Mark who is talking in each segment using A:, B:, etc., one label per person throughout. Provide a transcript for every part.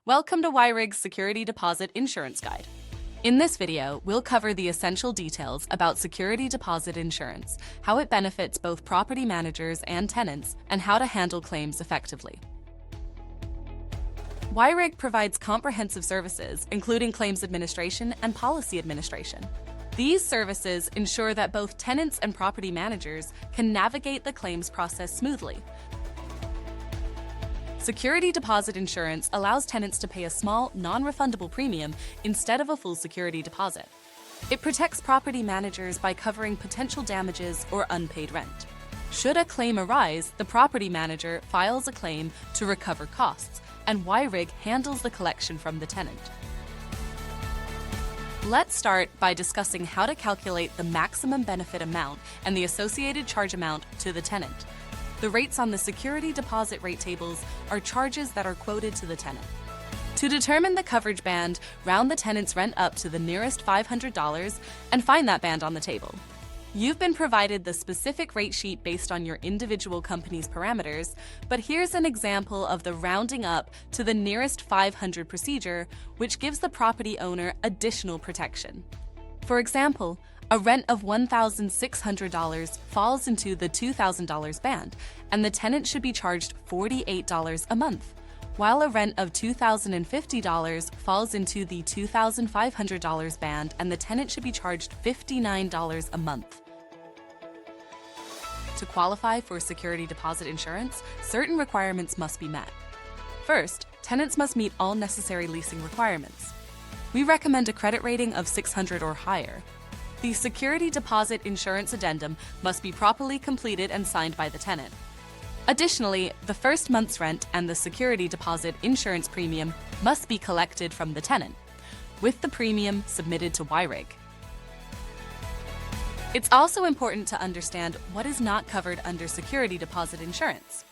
A: Welcome to YRIG's Security Deposit Insurance Guide. In this video, we'll cover the essential details about security deposit insurance, how it benefits both property managers and tenants, and how to handle claims effectively. YRIG provides comprehensive services, including claims administration and policy administration. These services ensure that both tenants and property managers can navigate the claims process smoothly. Security deposit insurance allows tenants to pay a small, non-refundable premium instead of a full security deposit. It protects property managers by covering potential damages or unpaid rent. Should a claim arise, the property manager files a claim to recover costs, and YRIG handles the collection from the tenant. Let's start by discussing how to calculate the maximum benefit amount and the associated charge amount to the tenant. The rates on the security deposit rate tables are charges that are quoted to the tenant. To determine the coverage band, round the tenant's rent up to the nearest $500 and find that band on the table. You've been provided the specific rate sheet based on your individual company's parameters, but here's an example of the rounding up to the nearest 500 procedure, which gives the property owner additional protection. For example, a rent of $1,600 falls into the $2,000 band, and the tenant should be charged $48 a month, while a rent of $2,050 falls into the $2,500 band, and the tenant should be charged $59 a month. To qualify for security deposit insurance, certain requirements must be met. First, tenants must meet all necessary leasing requirements. We recommend a credit rating of 600 or higher. The security deposit insurance addendum must be properly completed and signed by the tenant. Additionally, the first month's rent and the security deposit insurance premium must be collected from the tenant, with the premium submitted to YRIG. It's also important to understand what is not covered under security deposit insurance.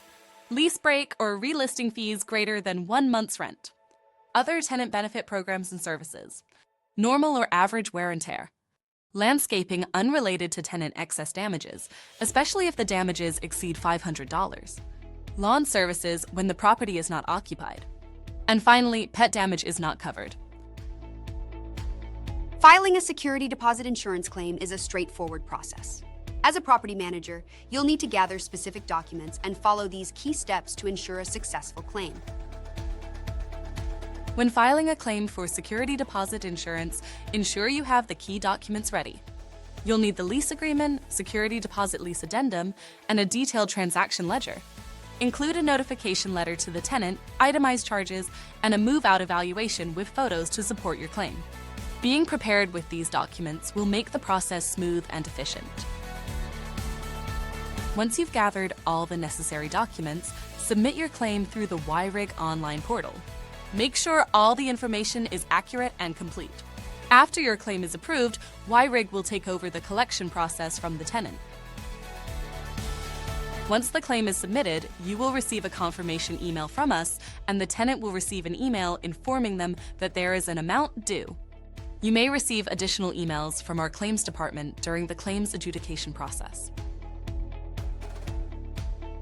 A: Lease break or relisting fees greater than 1 month's rent. Other tenant benefit programs and services. Normal or average wear and tear. Landscaping unrelated to tenant excess damages, especially if the damages exceed $500. Lawn services when the property is not occupied. And finally, pet damage is not covered.
B: Filing a security deposit insurance claim is a straightforward process. As a property manager, you'll need to gather specific documents and follow these key steps to ensure a successful claim.
A: When filing a claim for security deposit insurance, ensure you have the key documents ready. You'll need the lease agreement, security deposit lease addendum, and a detailed transaction ledger. Include a notification letter to the tenant, itemized charges, and a move-out evaluation with photos to support your claim. Being prepared with these documents will make the process smooth and efficient. Once you've gathered all the necessary documents, submit your claim through the YRIG online portal. Make sure all the information is accurate and complete. After your claim is approved, YRIG will take over the collection process from the tenant. Once the claim is submitted, you will receive a confirmation email from us, and the tenant will receive an email informing them that there is an amount due. You may receive additional emails from our claims department during the claims adjudication process.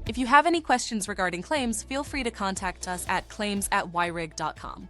A: If you have any questions regarding claims, feel free to contact us at claims@yrig.com.